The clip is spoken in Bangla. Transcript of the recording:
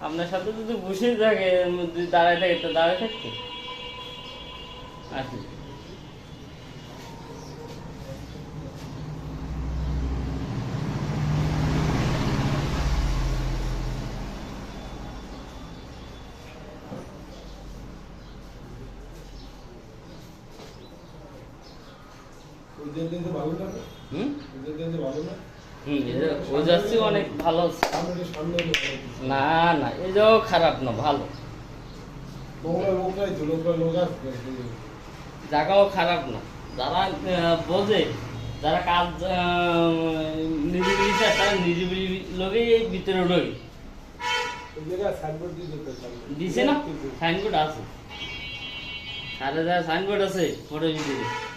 আপনার সাথে যদি বসে থাকে যদি দাঁড়ায় থাকে তো দাঁড়ায় থাকতে আসলে ও যাচ্ছি অনেক ভালো না না এই যাও খারাপ না ভালো জায়গাও খারাপ না যারা বোঝে যারা কাজ নিরিবিলি তারা নিরিবিলি লোকেই এই ভিতরে ঢোকে দিছে না সাইনবোর্ড আছে সাইনবোর্ড আছে ফটোর ভিতরে